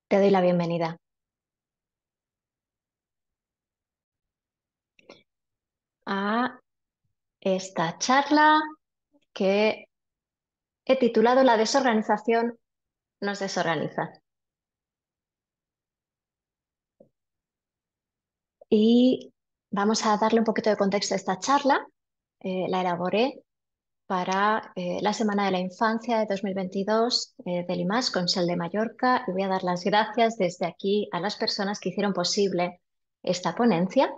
Te doy la bienvenida a esta charla que he titulado La desorganización nos desorganiza. Y vamos a darle un poquito de contexto a esta charla. La elaboré para la Semana de la Infancia de 2022 del IMAS con Sel de Mallorca y voy a dar las gracias desde aquí a las personas que hicieron posible esta ponencia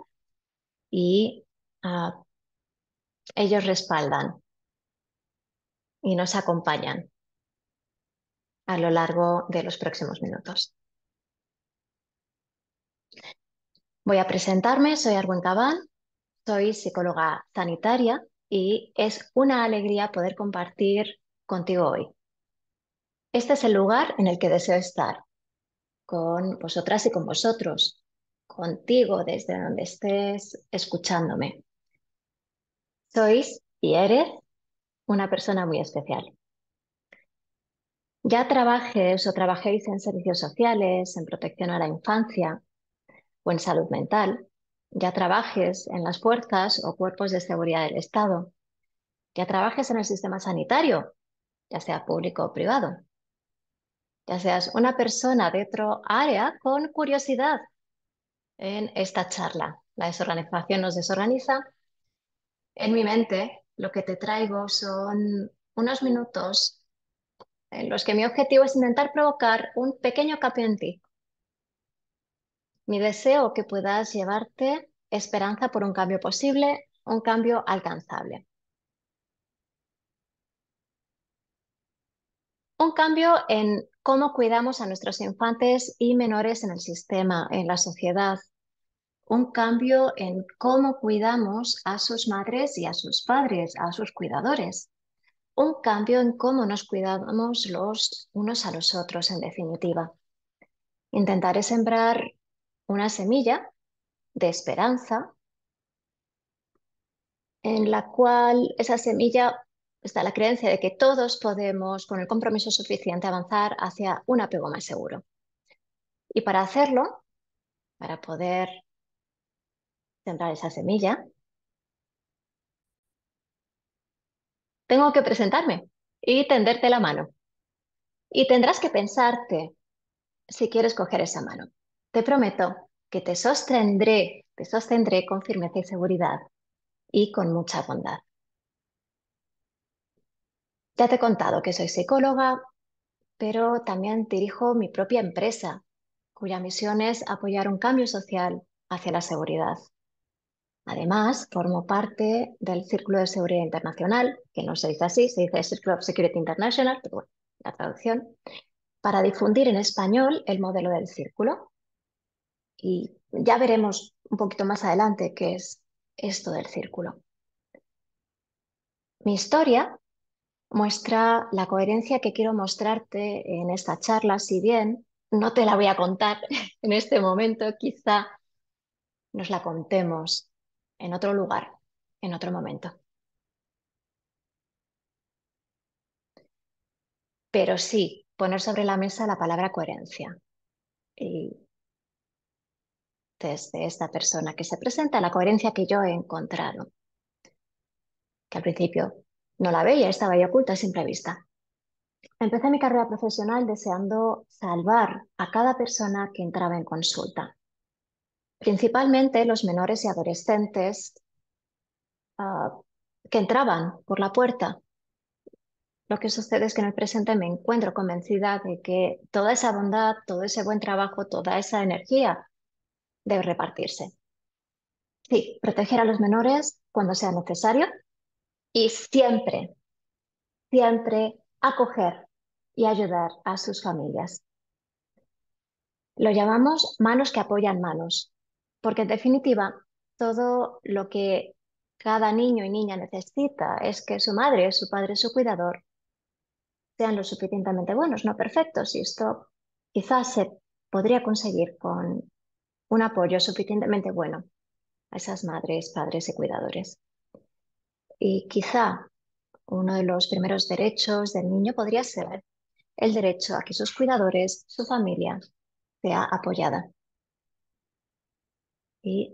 y ah, ellos respaldan y nos acompañan a lo largo de los próximos minutos. Voy a presentarme, soy Arwen Cabán, soy psicóloga sanitaria y es una alegría poder compartir contigo hoy. Este es el lugar en el que deseo estar, con vosotras y con vosotros, contigo desde donde estés escuchándome. Sois y eres una persona muy especial. Ya trabajes o trabajéis en servicios sociales, en protección a la infancia o en salud mental, ya trabajes en las fuerzas o cuerpos de seguridad del Estado, ya trabajes en el sistema sanitario, ya sea público o privado, ya seas una persona de otro área con curiosidad en esta charla. La desorganización nos desorganiza. En mi mente, lo que te traigo son unos minutos en los que mi objetivo es intentar provocar un pequeño cambio en ti. Mi deseo que puedas llevarte esperanza por un cambio posible, un cambio alcanzable. Un cambio en cómo cuidamos a nuestros infantes y menores en el sistema, en la sociedad. Un cambio en cómo cuidamos a sus madres y a sus padres, a sus cuidadores. Un cambio en cómo nos cuidamos los unos a los otros, en definitiva. Intentaré sembrar una semilla de esperanza en la cual esa semilla está la creencia de que todos podemos, con el compromiso suficiente, avanzar hacia un apego más seguro. Y para hacerlo, para poder sembrar esa semilla, tengo que presentarme y tenderte la mano. Y tendrás que pensarte si quieres coger esa mano. Te prometo que te sostendré con firmeza y seguridad y con mucha bondad. Ya te he contado que soy psicóloga, pero también dirijo mi propia empresa, cuya misión es apoyar un cambio social hacia la seguridad. Además, formo parte del Círculo de Seguridad Internacional, que no se dice así, se dice Circle of Security International, pero bueno, la traducción, para difundir en español el modelo del círculo. Y ya veremos un poquito más adelante qué es esto del círculo. Mi historia muestra la coherencia que quiero mostrarte en esta charla, si bien no te la voy a contar en este momento, quizá nos la contemos en otro lugar, en otro momento. Pero sí poner sobre la mesa la palabra coherencia. Y desde esta persona que se presenta, la coherencia que yo he encontrado, que al principio no la veía, estaba ahí oculta a simple vista. Empecé mi carrera profesional deseando salvar a cada persona que entraba en consulta, principalmente los menores y adolescentes ah, que entraban por la puerta. Lo que sucede es que en el presente me encuentro convencida de que toda esa bondad, todo ese buen trabajo, toda esa energía debe repartirse. Sí, proteger a los menores cuando sea necesario y siempre, siempre acoger y ayudar a sus familias. Lo llamamos manos que apoyan manos, porque en definitiva todo lo que cada niño y niña necesita es que su madre, su padre, su cuidador sean lo suficientemente buenos, no perfectos, y esto quizás se podría conseguir con un apoyo suficientemente bueno a esas madres, padres y cuidadores. Y quizá uno de los primeros derechos del niño podría ser el derecho a que sus cuidadores, su familia, sea apoyada. Y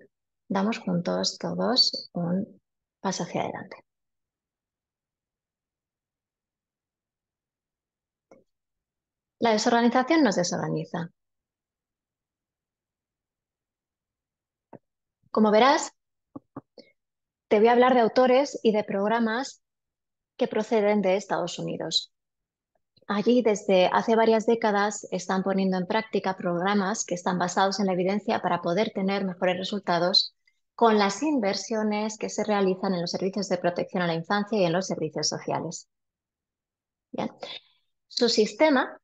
damos juntos todos un paso hacia adelante. La desorganización nos desorganiza. Como verás, te voy a hablar de autores y de programas que proceden de Estados Unidos. Allí, desde hace varias décadas, están poniendo en práctica programas que están basados en la evidencia para poder tener mejores resultados con las inversiones que se realizan en los servicios de protección a la infancia y en los servicios sociales. Bien. Su sistema,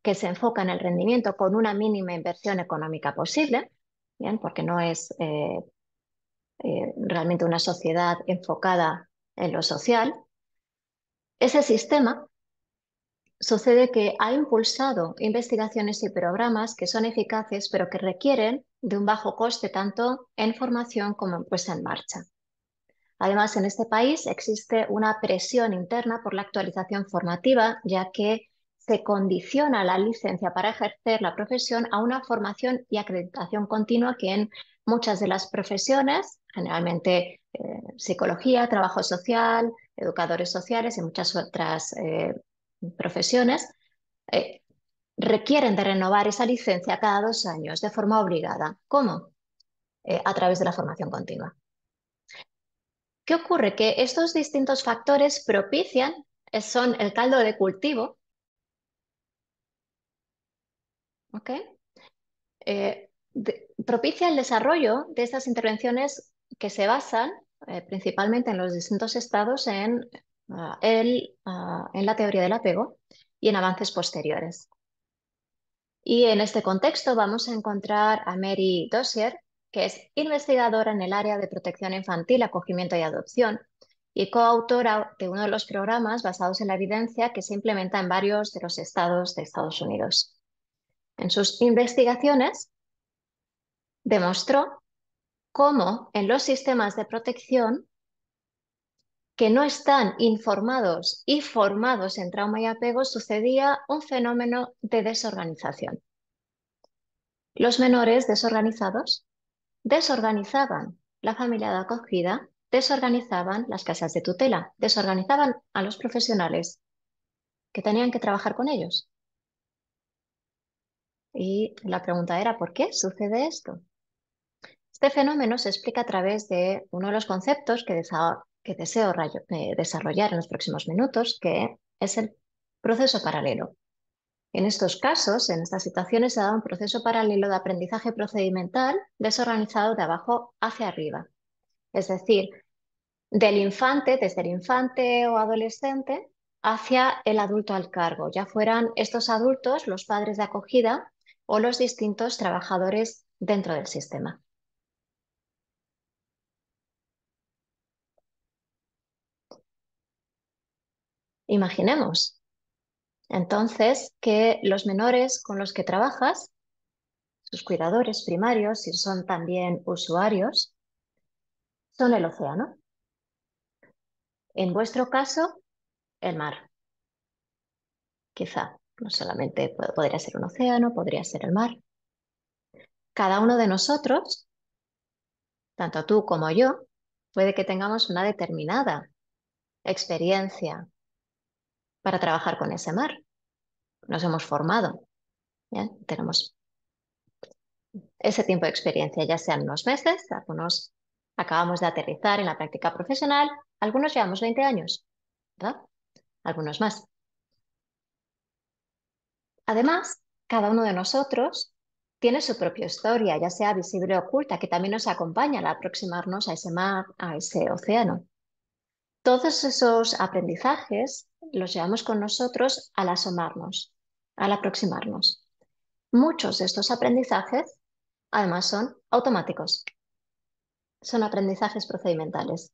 que se enfoca en el rendimiento con una mínima inversión económica posible, bien, porque no es realmente una sociedad enfocada en lo social, ese sistema sucede que ha impulsado investigaciones y programas que son eficaces, pero que requieren de un bajo coste tanto en formación como en puesta en marcha. Además, en este país existe una presión interna por la actualización formativa, ya que se condiciona la licencia para ejercer la profesión a una formación y acreditación continua que en muchas de las profesiones, generalmente psicología, trabajo social, educadores sociales y muchas otras profesiones, eh, requieren de renovar esa licencia cada 2 años de forma obligada. ¿Cómo? A través de la formación continua. ¿Qué ocurre? Que estos distintos factores propician, son el caldo de cultivo, ¿ok? Propicia el desarrollo de estas intervenciones que se basan principalmente en los distintos estados en la teoría del apego y en avances posteriores. Y en este contexto vamos a encontrar a Mary Dozier, que es investigadora en el área de protección infantil, acogimiento y adopción, y coautora de uno de los programas basados en la evidencia que se implementa en varios de los estados de Estados Unidos. En sus investigaciones demostró cómo en los sistemas de protección que no están informados y formados en trauma y apego sucedía un fenómeno de desorganización. Los menores desorganizados desorganizaban la familia de acogida, desorganizaban las casas de tutela, desorganizaban a los profesionales que tenían que trabajar con ellos. Y la pregunta era, ¿por qué sucede esto? Este fenómeno se explica a través de uno de los conceptos que deseo desarrollar en los próximos minutos, que es el proceso paralelo. En estos casos, en estas situaciones, se da un proceso paralelo de aprendizaje procedimental desorganizado de abajo hacia arriba. Es decir, desde el infante o adolescente hacia el adulto al cargo, ya fueran estos adultos los padres de acogida o los distintos trabajadores dentro del sistema. Imaginemos entonces que los menores con los que trabajas, sus cuidadores primarios, si son también usuarios, son el océano. En vuestro caso, el mar. Quizá no solamente podría ser un océano, podría ser el mar. Cada uno de nosotros, tanto tú como yo, puede que tengamos una determinada experiencia para trabajar con ese mar. Nos hemos formado, ¿bien? Tenemos ese tiempo de experiencia, ya sean unos meses, algunos acabamos de aterrizar en la práctica profesional, algunos llevamos 20 años, ¿verdad? Algunos más. Además, cada uno de nosotros tiene su propia historia, ya sea visible o oculta, que también nos acompaña al aproximarnos a ese mar, a ese océano. Todos esos aprendizajes los llevamos con nosotros al asomarnos, al aproximarnos. Muchos de estos aprendizajes, además, son automáticos, son aprendizajes procedimentales.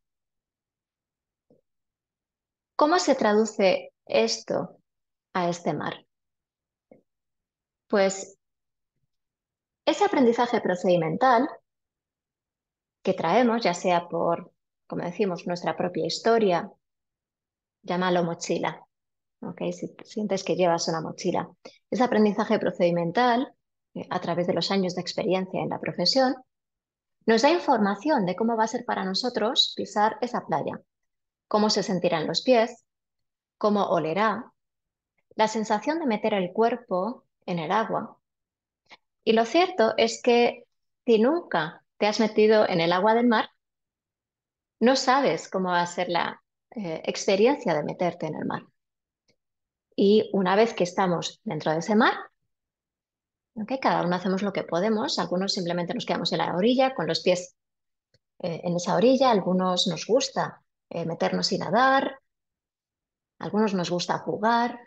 ¿Cómo se traduce esto a este mar? Pues ese aprendizaje procedimental que traemos, ya sea por, como decimos, nuestra propia historia, llámalo mochila, ¿ok? Si sientes que llevas una mochila. Ese aprendizaje procedimental a través de los años de experiencia en la profesión, nos da información de cómo va a ser para nosotros pisar esa playa, cómo se sentirán los pies, cómo olerá, la sensación de meter el cuerpo en el agua. Y lo cierto es que si nunca te has metido en el agua del mar, no sabes cómo va a ser la experiencia de meterte en el mar. Y una vez que estamos dentro de ese mar, ¿ok? Cada uno hacemos lo que podemos, algunos simplemente nos quedamos en la orilla con los pies en esa orilla, algunos nos gusta meternos y nadar, algunos nos gusta jugar,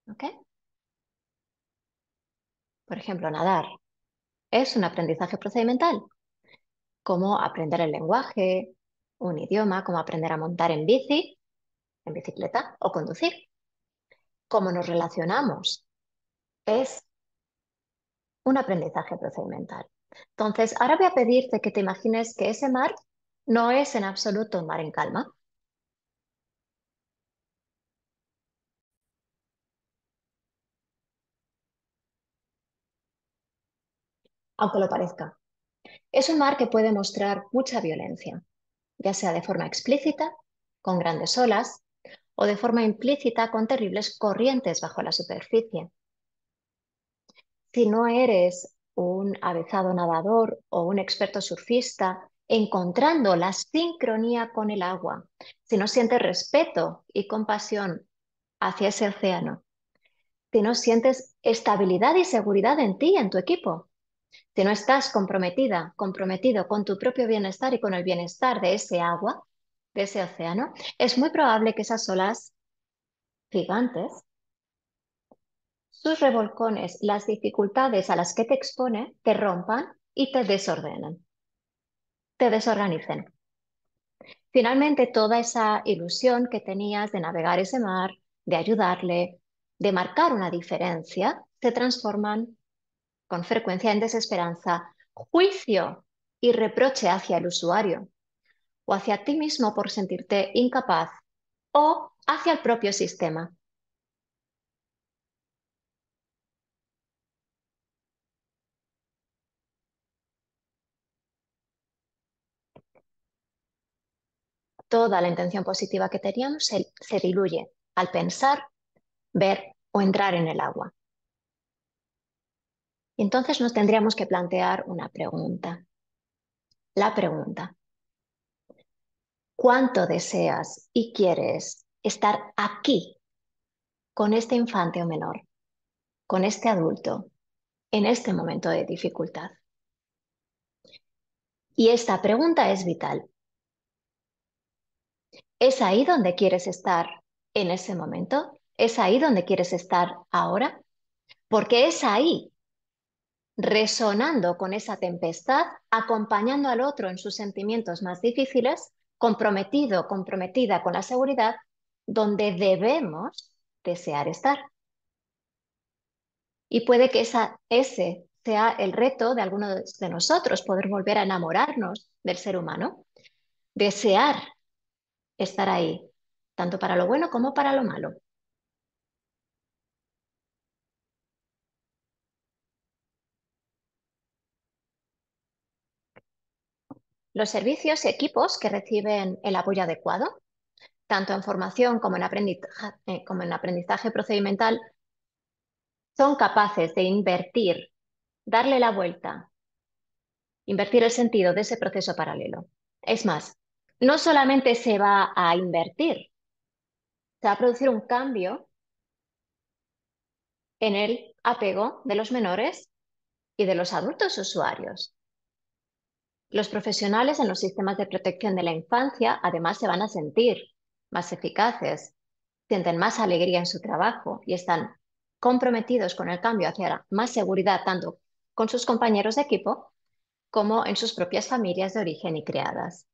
¿ok? Por ejemplo, nadar es un aprendizaje procedimental, como aprender el lenguaje, un idioma, como aprender a montar en bici, en bicicleta o conducir. Cómo nos relacionamos es un aprendizaje procedimental. Entonces, ahora voy a pedirte que te imagines que ese mar no es en absoluto un mar en calma, aunque lo parezca. Es un mar que puede mostrar mucha violencia, ya sea de forma explícita, con grandes olas, o de forma implícita, con terribles corrientes bajo la superficie. Si no eres un avezado nadador o un experto surfista, encontrando la sincronía con el agua, si no sientes respeto y compasión hacia ese océano, si no sientes estabilidad y seguridad en ti, en tu equipo, si no estás comprometida, comprometido con tu propio bienestar y con el bienestar de ese agua, de ese océano, es muy probable que esas olas gigantes, sus revolcones, las dificultades a las que te expone, te rompan y te desordenen, te desorganicen. Finalmente, toda esa ilusión que tenías de navegar ese mar, de ayudarle, de marcar una diferencia, se transforman con frecuencia en desesperanza, juicio y reproche hacia el usuario o hacia ti mismo por sentirte incapaz o hacia el propio sistema. Toda la intención positiva que teníamos se diluye al pensar, ver o entrar en el agua. Y entonces nos tendríamos que plantear una pregunta. La pregunta, ¿cuánto deseas y quieres estar aquí con este infante o menor, con este adulto, en este momento de dificultad? Y esta pregunta es vital. ¿Es ahí donde quieres estar en ese momento? ¿Es ahí donde quieres estar ahora? Porque es ahí, resonando con esa tempestad, acompañando al otro en sus sentimientos más difíciles, comprometido, comprometida con la seguridad, donde debemos desear estar. Y puede que ese sea el reto de algunos de nosotros, poder volver a enamorarnos del ser humano, desear estar ahí, tanto para lo bueno como para lo malo. Los servicios y equipos que reciben el apoyo adecuado, tanto en formación como en aprendizaje procedimental, son capaces de invertir, darle la vuelta, invertir el sentido de ese proceso paralelo. Es más, no solamente se va a invertir, se va a producir un cambio en el apego de los menores y de los adultos usuarios. Los profesionales en los sistemas de protección de la infancia además se van a sentir más eficaces, sienten más alegría en su trabajo y están comprometidos con el cambio hacia más seguridad tanto con sus compañeros de equipo como en sus propias familias de origen y criadas.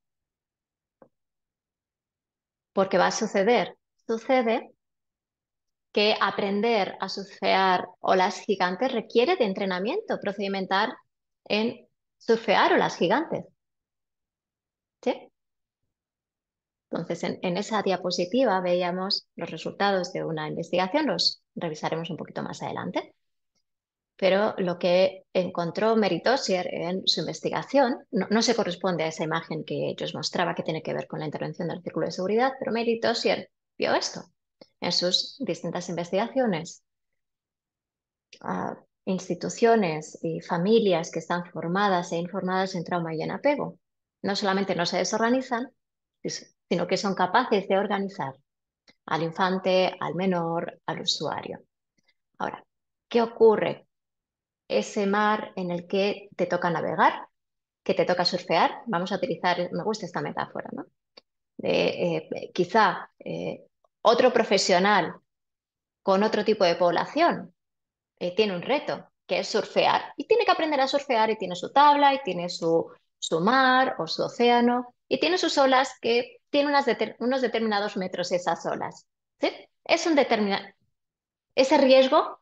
Porque va a sucede que aprender a surfear olas gigantes requiere de entrenamiento procedimental en surfear olas gigantes. ¿Sí? Entonces, en esa diapositiva veíamos los resultados de una investigación, los revisaremos un poquito más adelante. pero lo que encontró Mary Dozier en su investigación no se corresponde a esa imagen que yo os mostraba que tiene que ver con la intervención del círculo de seguridad, pero Mary Dozier vio esto en sus distintas investigaciones. Instituciones y familias que están formadas e informadas en trauma y en apego. No solamente no se desorganizan, sino que son capaces de organizar al infante, al menor, al usuario. Ahora, ¿qué ocurre? Ese mar en el que te toca navegar, que te toca surfear, vamos a utilizar, me gusta esta metáfora, ¿no? Quizá otro profesional con otro tipo de población tiene un reto, que es surfear, y tiene que aprender a surfear y tiene su tabla y tiene su mar o su océano y tiene sus olas que tienen unos determinados metros esas olas. ¿Sí? Es un ese riesgo,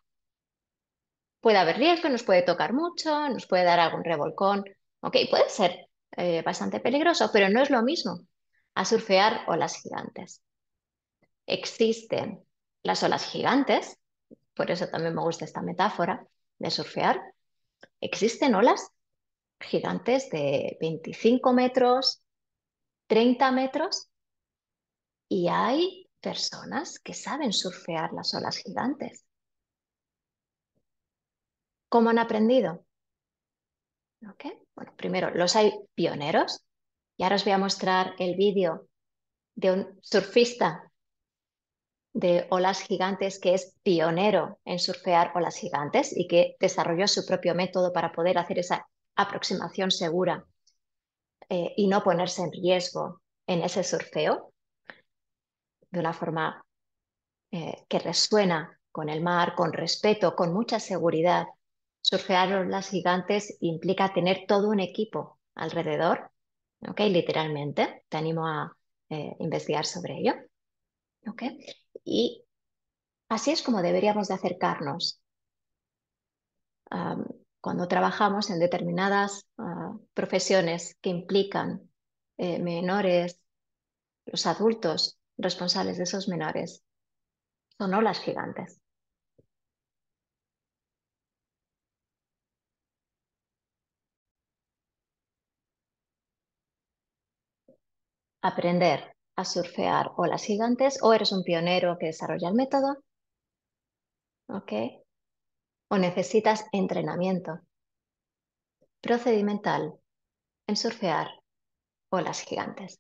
puede haber riesgo, nos puede tocar mucho, nos puede dar algún revolcón, ok, puede ser bastante peligroso, pero no es lo mismo a surfear olas gigantes. Existen las olas gigantes, por eso también me gusta esta metáfora de surfear. Existen olas gigantes de 25 metros, 30 metros, y hay personas que saben surfear las olas gigantes. ¿Cómo han aprendido? ¿Okay? Bueno, primero, los hay pioneros, y ahora os voy a mostrar el vídeo de un surfista de olas gigantes que es pionero en surfear olas gigantes y que desarrolló su propio método para poder hacer esa aproximación segura y no ponerse en riesgo en ese surfeo de una forma que resuena con el mar, con respeto, con mucha seguridad. Surfear olas gigantes implica tener todo un equipo alrededor, ¿ok? Literalmente. Te animo a investigar sobre ello, ¿ok? Y así es como deberíamos de acercarnos cuando trabajamos en determinadas profesiones que implican menores, los adultos responsables de esos menores. Son olas gigantes. Aprender a surfear olas gigantes, o eres un pionero que desarrolla el método, ¿ok? O necesitas entrenamiento procedimental en surfear olas gigantes.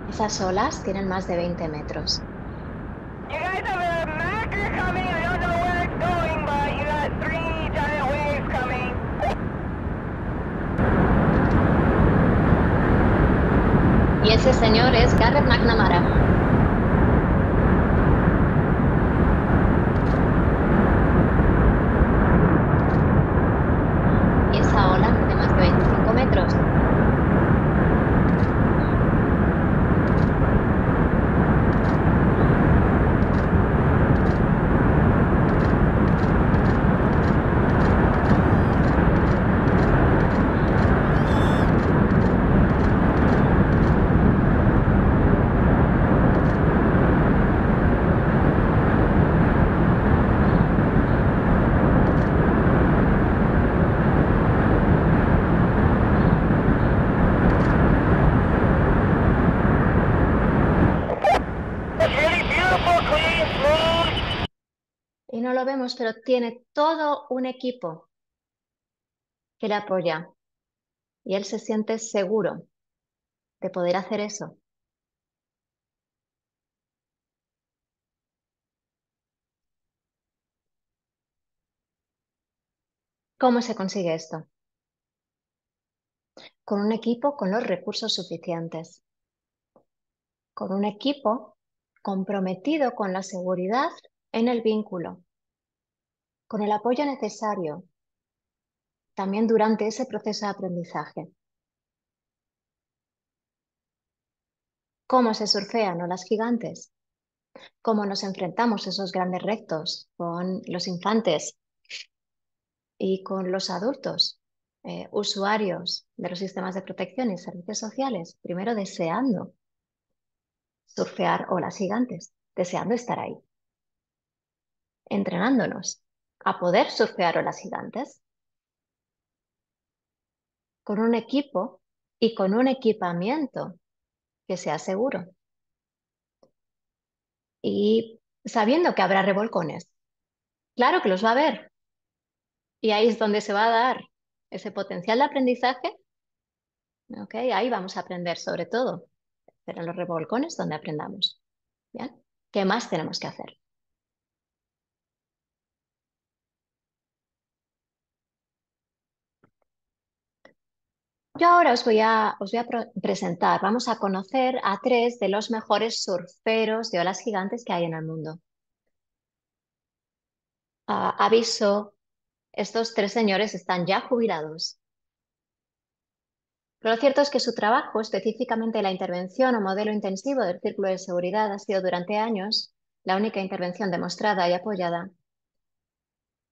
Esas olas tienen más de 20 metros. You guys have a Macker coming. I don't know where it's going, but you got 3 giant waves coming. Y ese señor es Garrett McNamara. Y esa ola de más de 25 metros. It's really beautiful, clean, smooth. Y no lo vemos, pero tiene todo un equipo que le apoya. Y él se siente seguro de poder hacer eso. ¿Cómo se consigue esto? Con un equipo con los recursos suficientes, con un equipo comprometido con la seguridad en el vínculo, con el apoyo necesario también durante ese proceso de aprendizaje. ¿Cómo se surfean olas gigantes? ¿Cómo nos enfrentamos a esos grandes retos con los infantes y con los adultos, usuarios de los sistemas de protección y servicios sociales? Primero deseando surfear olas gigantes, deseando estar ahí, entrenándonos a poder surfear olas gigantes con un equipo y con un equipamiento que sea seguro y sabiendo que habrá revolcones. Claro que los va a haber y ahí es donde se va a dar ese potencial de aprendizaje. ¿Ok? Ahí vamos a aprender sobre todo, pero en los revolcones donde aprendamos. ¿Bien? ¿Qué más tenemos que hacer? Yo ahora os voy a presentar, vamos a conocer a tres de los mejores surferos de olas gigantes que hay en el mundo. Aviso, estos tres señores están ya jubilados, pero lo cierto es que su trabajo, específicamente la intervención o modelo intensivo del círculo de seguridad, ha sido durante años la única intervención demostrada y apoyada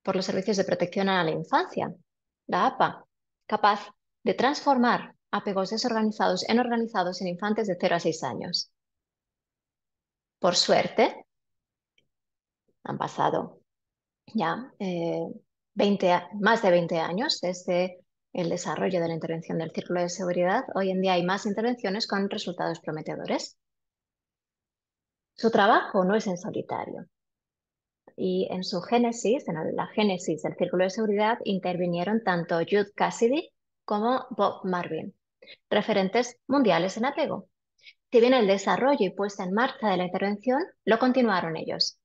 por los servicios de protección a la infancia, la APA, capaz de transformar apegos desorganizados en organizados en infantes de 0 a 6 años. Por suerte, han pasado ya más de 20 años desde el desarrollo de la intervención del círculo de seguridad. Hoy en día hay más intervenciones con resultados prometedores. Su trabajo no es en solitario y en su génesis, en la génesis del círculo de seguridad, intervinieron tanto Jude Cassidy como Bob Marvin, referentes mundiales en apego. Si bien el desarrollo y puesta en marcha de la intervención lo continuaron ellos.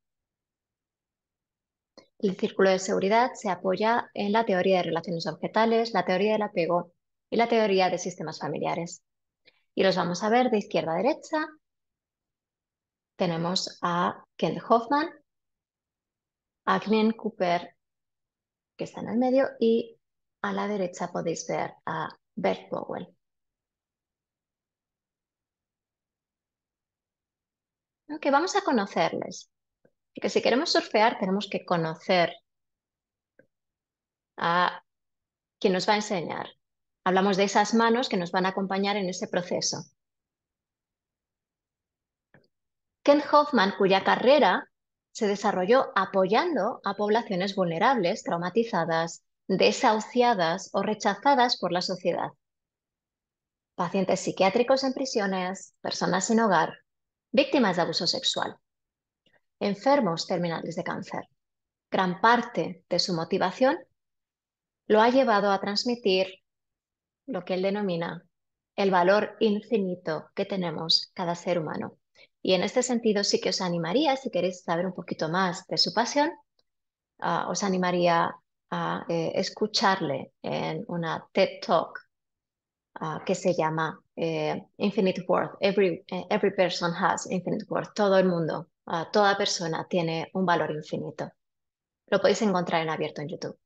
El círculo de seguridad se apoya en la teoría de relaciones objetales, la teoría del apego y la teoría de sistemas familiares. Y los vamos a ver de izquierda a derecha. Tenemos a Kent Hoffman, a Glenn Cooper, que está en el medio, y a la derecha podéis ver a Bert Powell. Ok, vamos a conocerles, porque si queremos surfear tenemos que conocer a quien nos va a enseñar. Hablamos de esas manos que nos van a acompañar en ese proceso. Kent Hoffman, cuya carrera se desarrolló apoyando a poblaciones vulnerables, traumatizadas, desahuciadas o rechazadas por la sociedad. Pacientes psiquiátricos en prisiones, personas sin hogar, víctimas de abuso sexual, enfermos terminales de cáncer. Gran parte de su motivación lo ha llevado a transmitir lo que él denomina el valor infinito que tenemos cada ser humano. Y en este sentido sí que os animaría, si queréis saber un poquito más de su pasión, os animaría a escucharle en una TED Talk que se llama Infinite Worth. Every person has infinite worth. Todo el mundo, toda persona tiene un valor infinito. Lo podéis encontrar en abierto en YouTube.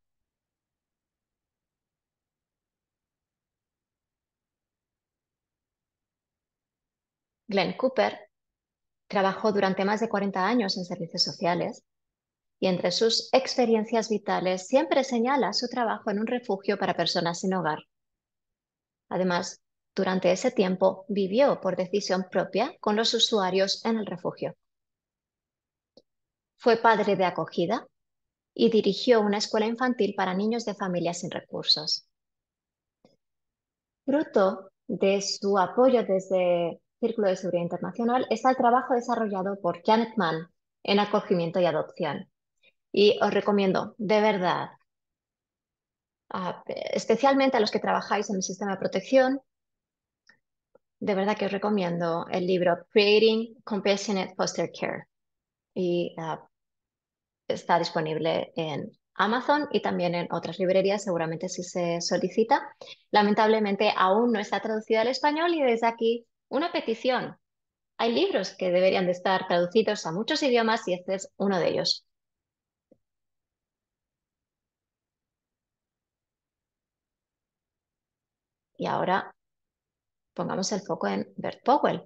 Glenn Cooper trabajó durante más de 40 años en servicios sociales y entre sus experiencias vitales siempre señala su trabajo en un refugio para personas sin hogar. Además, durante ese tiempo vivió por decisión propia con los usuarios en el refugio. Fue padre de acogida y dirigió una escuela infantil para niños de familias sin recursos. Fruto de su apoyo desde Círculo de Seguridad Internacional está el trabajo desarrollado por Janet Mann en acogimiento y adopción. Y os recomiendo, de verdad, especialmente a los que trabajáis en el sistema de protección, de verdad que os recomiendo el libro Creating Compassionate Foster Care. Y está disponible en Amazon y también en otras librerías, seguramente si se solicita. Lamentablemente aún no está traducida al español y desde aquí una petición. Hay libros que deberían de estar traducidos a muchos idiomas y este es uno de ellos. Y ahora pongamos el foco en Bert Powell,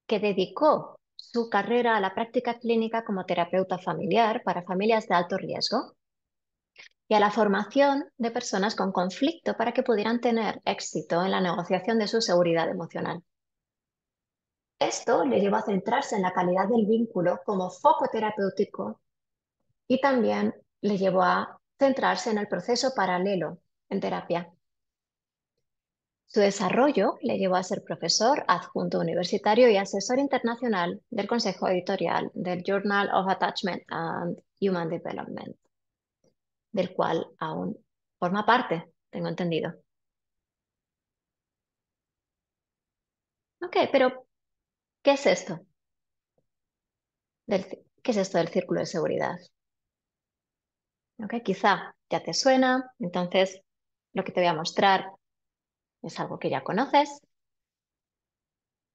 que dedicó su carrera a la práctica clínica como terapeuta familiar para familias de alto riesgo y a la formación de personas con conflicto para que pudieran tener éxito en la negociación de su seguridad emocional. Esto le llevó a centrarse en la calidad del vínculo como foco terapéutico y también le llevó a centrarse en el proceso paralelo en terapia. Su desarrollo le llevó a ser profesor adjunto universitario y asesor internacional del consejo editorial del Journal of Attachment and Human Development, del cual aún forma parte, tengo entendido. Ok, pero ¿qué es esto? ¿Qué es esto del círculo de seguridad? Ok, quizá ya te suena, entonces lo que te voy a mostrar es algo que ya conoces,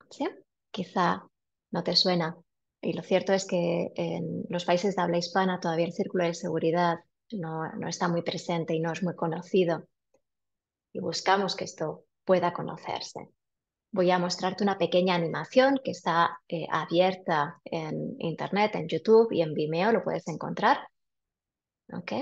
¿sí? Quizá no te suena. Y lo cierto es que en los países de habla hispana todavía el círculo de seguridad no está muy presente y no es muy conocido. Y buscamos que esto pueda conocerse. Voy a mostrarte una pequeña animación que está abierta en Internet, en YouTube y en Vimeo, lo puedes encontrar, ¿ok?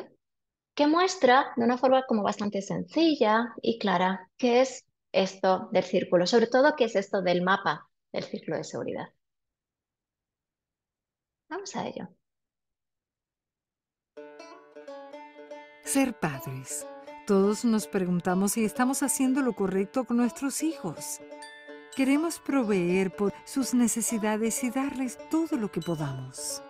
Que muestra de una forma como bastante sencilla y clara qué es esto del círculo, sobre todo qué es esto del mapa del círculo de seguridad. Vamos a ello. Ser padres. Todos nos preguntamos si estamos haciendo lo correcto con nuestros hijos. Queremos proveer por sus necesidades y darles todo lo que podamos.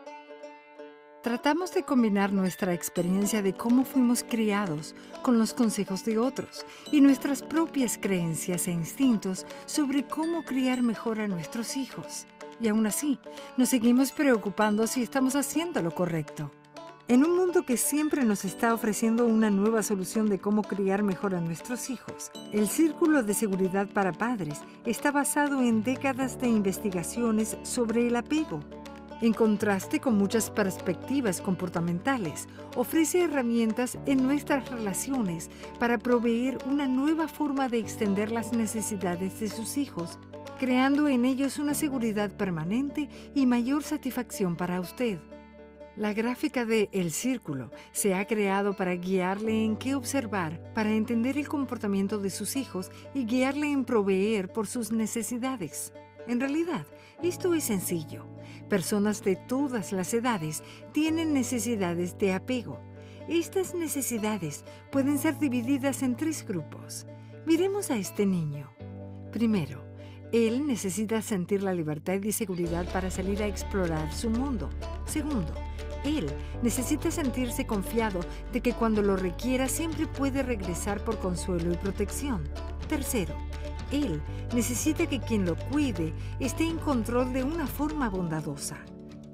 Tratamos de combinar nuestra experiencia de cómo fuimos criados con los consejos de otros y nuestras propias creencias e instintos sobre cómo criar mejor a nuestros hijos. Y aún así, nos seguimos preocupando si estamos haciendo lo correcto. En un mundo que siempre nos está ofreciendo una nueva solución de cómo criar mejor a nuestros hijos, el Círculo de Seguridad para Padres está basado en décadas de investigaciones sobre el apego. En contraste con muchas perspectivas comportamentales, ofrece herramientas en nuestras relaciones para proveer una nueva forma de extender las necesidades de sus hijos, creando en ellos una seguridad permanente y mayor satisfacción para usted. La gráfica de El Círculo se ha creado para guiarle en qué observar, para entender el comportamiento de sus hijos y guiarle en proveer por sus necesidades. En realidad, esto es sencillo. Personas de todas las edades tienen necesidades de apego. Estas necesidades pueden ser divididas en 3 grupos. Miremos a este niño. Primero, él necesita sentir la libertad y seguridad para salir a explorar su mundo. Segundo, él necesita sentirse confiado de que cuando lo requiera siempre puede regresar por consuelo y protección. Tercero, él necesita que quien lo cuide esté en control de una forma bondadosa.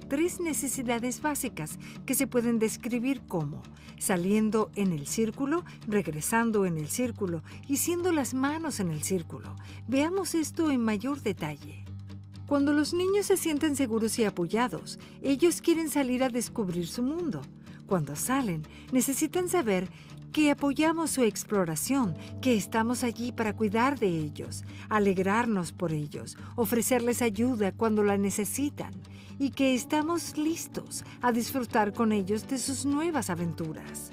3 necesidades básicas que se pueden describir como saliendo en el círculo, regresando en el círculo y siendo las manos en el círculo. Veamos esto en mayor detalle. Cuando los niños se sienten seguros y apoyados, ellos quieren salir a descubrir su mundo. Cuando salen, necesitan saber que apoyamos su exploración, que estamos allí para cuidar de ellos, alegrarnos por ellos, ofrecerles ayuda cuando la necesitan y que estamos listos a disfrutar con ellos de sus nuevas aventuras.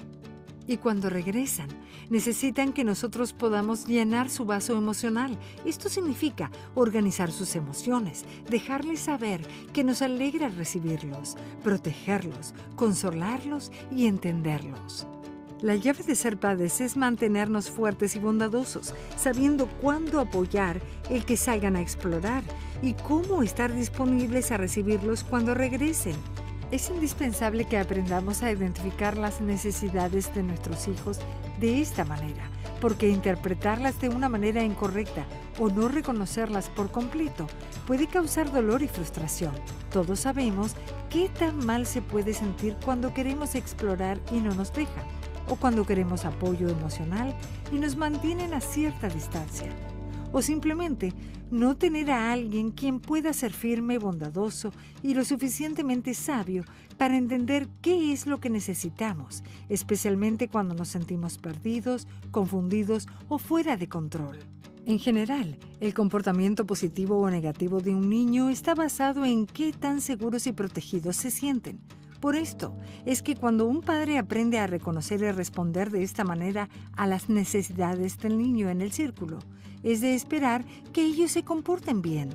Y cuando regresan, necesitan que nosotros podamos llenar su vaso emocional. Esto significa organizar sus emociones, dejarles saber que nos alegra recibirlos, protegerlos, consolarlos y entenderlos. La llave de ser padres es mantenernos fuertes y bondadosos, sabiendo cuándo apoyar el que salgan a explorar y cómo estar disponibles a recibirlos cuando regresen. Es indispensable que aprendamos a identificar las necesidades de nuestros hijos de esta manera, porque interpretarlas de una manera incorrecta o no reconocerlas por completo puede causar dolor y frustración. Todos sabemos qué tan mal se puede sentir cuando queremos explorar y no nos dejan, o cuando queremos apoyo emocional y nos mantienen a cierta distancia, o simplemente no tener a alguien quien pueda ser firme, bondadoso y lo suficientemente sabio para entender qué es lo que necesitamos, especialmente cuando nos sentimos perdidos, confundidos o fuera de control. En general, el comportamiento positivo o negativo de un niño está basado en qué tan seguros y protegidos se sienten. Por esto es que cuando un padre aprende a reconocer y responder de esta manera a las necesidades del niño en el círculo, es de esperar que ellos se comporten bien.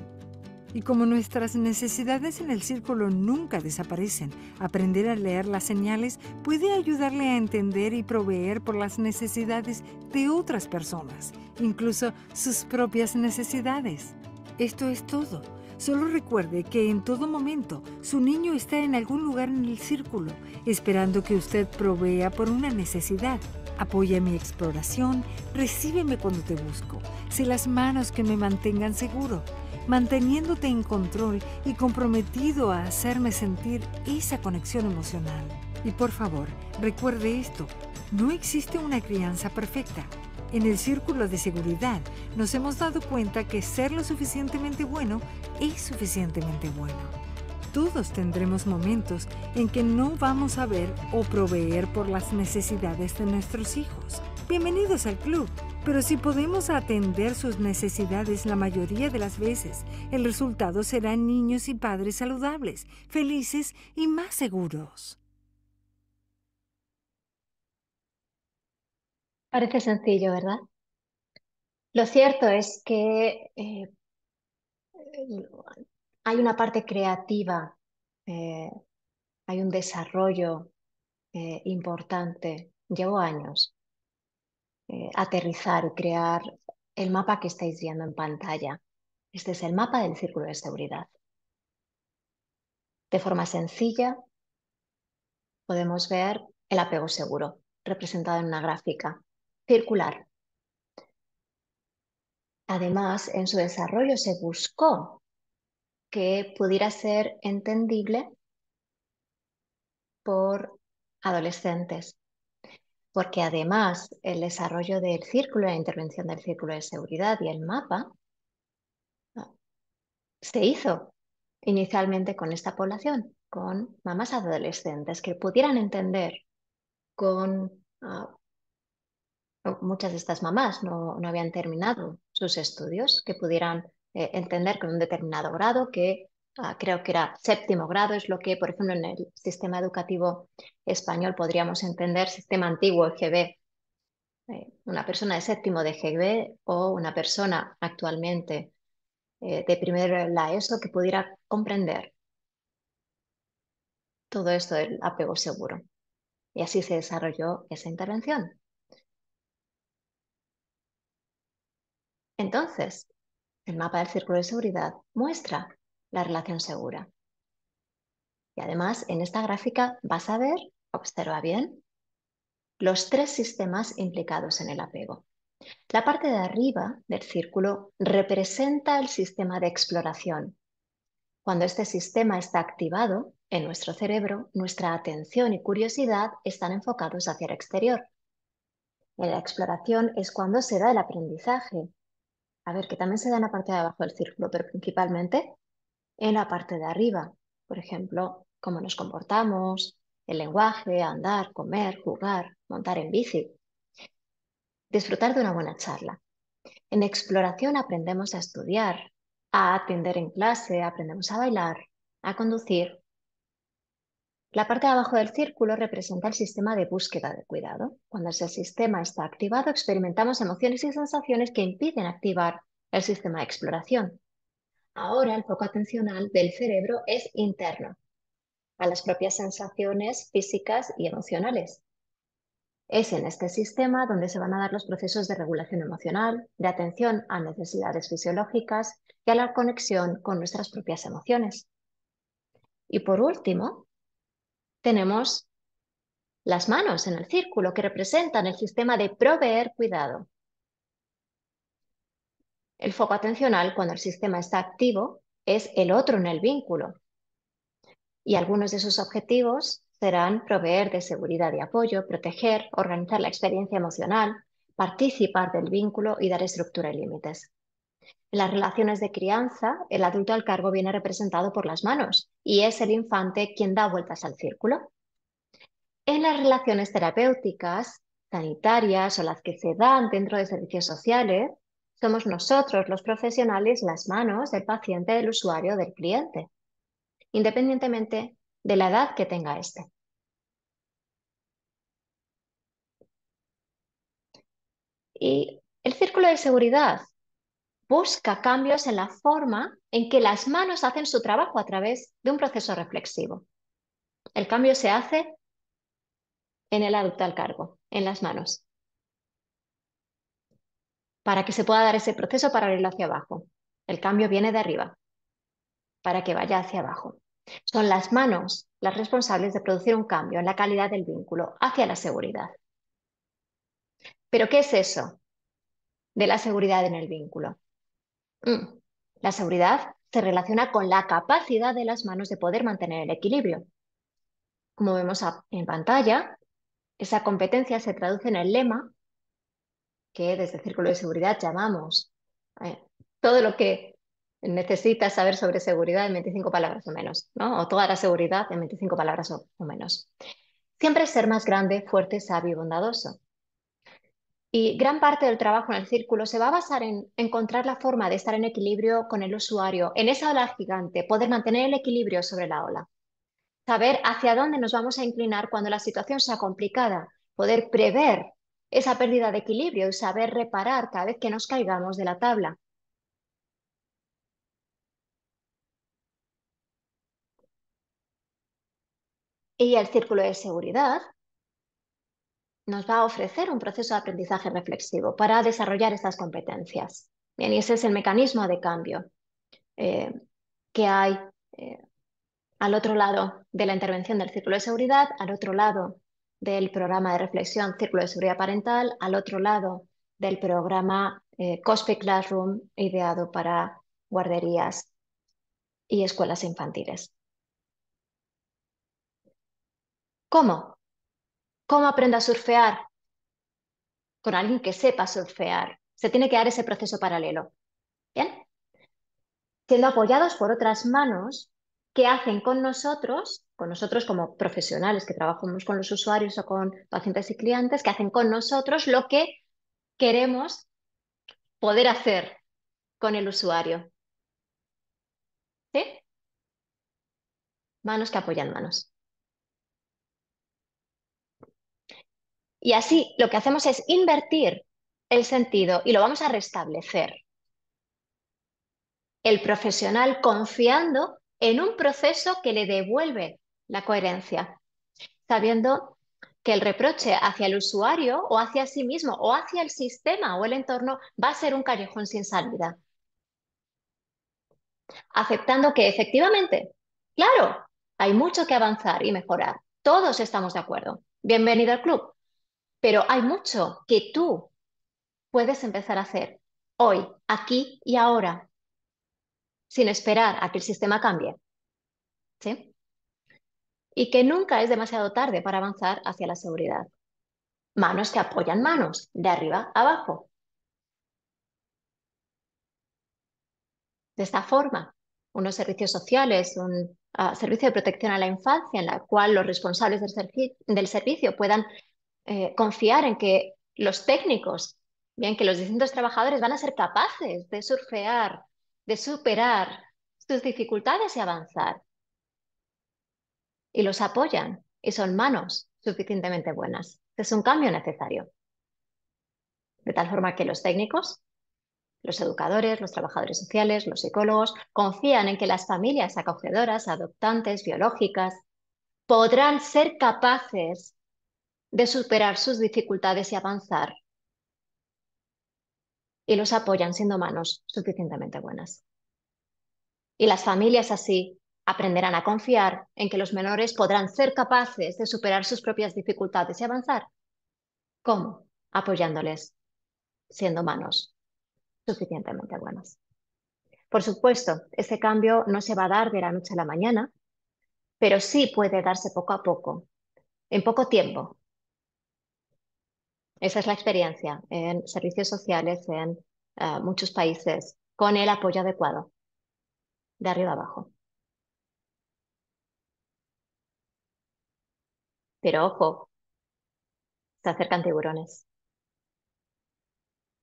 Y como nuestras necesidades en el círculo nunca desaparecen, aprender a leer las señales puede ayudarle a entender y proveer por las necesidades de otras personas, incluso sus propias necesidades. Esto es todo. Solo recuerde que en todo momento su niño está en algún lugar en el círculo, esperando que usted provea por una necesidad. Apoya mi exploración, recíbeme cuando te busco, sé las manos que me mantengan seguro, manteniéndote en control y comprometido a hacerme sentir esa conexión emocional. Y por favor, recuerde esto, no existe una crianza perfecta. En el círculo de seguridad nos hemos dado cuenta que ser lo suficientemente bueno es suficientemente bueno. Todos tendremos momentos en que no vamos a ver o proveer por las necesidades de nuestros hijos. Bienvenidos al club. Pero si podemos atender sus necesidades la mayoría de las veces, el resultado será niños y padres saludables, felices y más seguros. Parece sencillo, ¿verdad? Lo cierto es que hay una parte creativa, eh, hay un desarrollo importante. Llevo años aterrizar y crear el mapa que estáis viendo en pantalla. Este es el mapa del círculo de seguridad. De forma sencilla, podemos ver el apego seguro, representado en una gráfica circular. Además, en su desarrollo se buscó que pudiera ser entendible por adolescentes, porque además el desarrollo del círculo, la intervención del círculo de seguridad y el mapa se hizo inicialmente con esta población, con mamás adolescentes que pudieran entender con muchas de estas mamás no habían terminado sus estudios, que pudieran entender con un determinado grado, que creo que era séptimo grado, es lo que, por ejemplo, en el sistema educativo español podríamos entender, sistema antiguo EGB, una persona de séptimo de EGB o una persona actualmente de primero la ESO que pudiera comprender todo esto del apego seguro. Y así se desarrolló esa intervención. Entonces, el mapa del círculo de seguridad muestra la relación segura. Y además, en esta gráfica vas a ver, observa bien, los tres sistemas implicados en el apego. La parte de arriba del círculo representa el sistema de exploración. Cuando este sistema está activado en nuestro cerebro, nuestra atención y curiosidad están enfocados hacia el exterior. En la exploración es cuando se da el aprendizaje. A ver, que también se da en la parte de abajo del círculo, pero principalmente en la parte de arriba. Por ejemplo, cómo nos comportamos, el lenguaje, andar, comer, jugar, montar en bici. Disfrutar de una buena charla. En exploración aprendemos a estudiar, a atender en clase, aprendemos a bailar, a conducir. La parte de abajo del círculo representa el sistema de búsqueda de cuidado. Cuando ese sistema está activado, experimentamos emociones y sensaciones que impiden activar el sistema de exploración. Ahora el foco atencional del cerebro es interno, a las propias sensaciones físicas y emocionales. Es en este sistema donde se van a dar los procesos de regulación emocional, de atención a necesidades fisiológicas y a la conexión con nuestras propias emociones. Y por último, tenemos las manos en el círculo que representan el sistema de proveer cuidado. El foco atencional, cuando el sistema está activo, es el otro en el vínculo. Y algunos de sus objetivos serán proveer de seguridad y apoyo, proteger, organizar la experiencia emocional, participar del vínculo y dar estructura y límites. En las relaciones de crianza, el adulto al cargo viene representado por las manos y es el infante quien da vueltas al círculo. En las relaciones terapéuticas, sanitarias o las que se dan dentro de servicios sociales, somos nosotros los profesionales las manos del paciente, del usuario, del cliente, independientemente de la edad que tenga éste. Y el círculo de seguridad busca cambios en la forma en que las manos hacen su trabajo a través de un proceso reflexivo. El cambio se hace en el adulto al cargo, en las manos, para que se pueda dar ese proceso paralelo hacia abajo. El cambio viene de arriba, para que vaya hacia abajo. Son las manos las responsables de producir un cambio en la calidad del vínculo hacia la seguridad. ¿Pero qué es eso de la seguridad en el vínculo? La seguridad se relaciona con la capacidad de las manos de poder mantener el equilibrio. Como vemos en pantalla, esa competencia se traduce en el lema que desde el Círculo de Seguridad llamamos todo lo que necesitas saber sobre seguridad en 25 palabras o menos, ¿no? O toda la seguridad en 25 palabras o menos. Siempre ser más grande, fuerte, sabio y bondadoso. Y gran parte del trabajo en el círculo se va a basar en encontrar la forma de estar en equilibrio con el usuario, en esa ola gigante, poder mantener el equilibrio sobre la ola, saber hacia dónde nos vamos a inclinar cuando la situación sea complicada, poder prever esa pérdida de equilibrio y saber reparar cada vez que nos caigamos de la tabla. Y el círculo de seguridad nos va a ofrecer un proceso de aprendizaje reflexivo para desarrollar estas competencias. Bien, y ese es el mecanismo de cambio que hay al otro lado de la intervención del círculo de seguridad, al otro lado del programa de reflexión Círculo de Seguridad Parental, al otro lado del programa COSPE Classroom, ideado para guarderías y escuelas infantiles. ¿Cómo? ¿Cómo aprendo a surfear? Con alguien que sepa surfear. Se tiene que dar ese proceso paralelo. ¿Bien? Siendo apoyados por otras manos que hacen con nosotros como profesionales que trabajamos con los usuarios o con pacientes y clientes, que hacen con nosotros lo que queremos poder hacer con el usuario. ¿Sí? Manos que apoyan manos. Y así lo que hacemos es invertir el sentido y lo vamos a restablecer. El profesional confiando en un proceso que le devuelve la coherencia, sabiendo que el reproche hacia el usuario o hacia sí mismo o hacia el sistema o el entorno va a ser un callejón sin salida. Aceptando que efectivamente, claro, hay mucho que avanzar y mejorar. Todos estamos de acuerdo. Bienvenido al club. Pero hay mucho que tú puedes empezar a hacer hoy, aquí y ahora, sin esperar a que el sistema cambie. ¿Sí? Y que nunca es demasiado tarde para avanzar hacia la seguridad. Manos que apoyan manos, de arriba a abajo. De esta forma, unos servicios sociales, un servicio de protección a la infancia, en la cual los responsables del servicio puedan confiar en que los técnicos, bien, que los distintos trabajadores van a ser capaces de surfear, de superar sus dificultades y avanzar. Y los apoyan y son manos suficientemente buenas. Es un cambio necesario. De tal forma que los técnicos, los educadores, los trabajadores sociales, los psicólogos, confían en que las familias acogedoras, adoptantes, biológicas, podrán ser capaces de superar sus dificultades y avanzar. Y los apoyan siendo manos suficientemente buenas. Y las familias así aprenderán a confiar en que los menores podrán ser capaces de superar sus propias dificultades y avanzar. ¿Cómo? Apoyándoles, siendo manos suficientemente buenas. Por supuesto, este cambio no se va a dar de la noche a la mañana, pero sí puede darse poco a poco, en poco tiempo. Esa es la experiencia en servicios sociales en muchos países con el apoyo adecuado, de arriba abajo. Pero ojo, se acercan tiburones.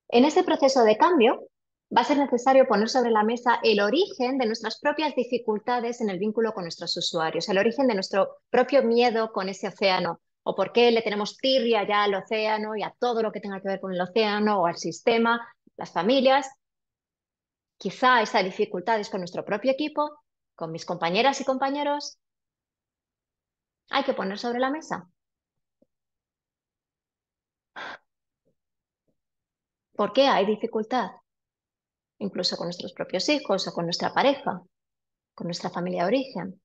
En ese proceso de cambio, va a ser necesario poner sobre la mesa el origen de nuestras propias dificultades en el vínculo con nuestros usuarios, el origen de nuestro propio miedo con ese océano, o por qué le tenemos tirria ya al océano y a todo lo que tenga que ver con el océano o al sistema, las familias. Quizá esa dificultad es con nuestro propio equipo, con mis compañeras y compañeros. Hay que poner sobre la mesa. ¿Por qué hay dificultad? Incluso con nuestros propios hijos o con nuestra pareja, con nuestra familia de origen.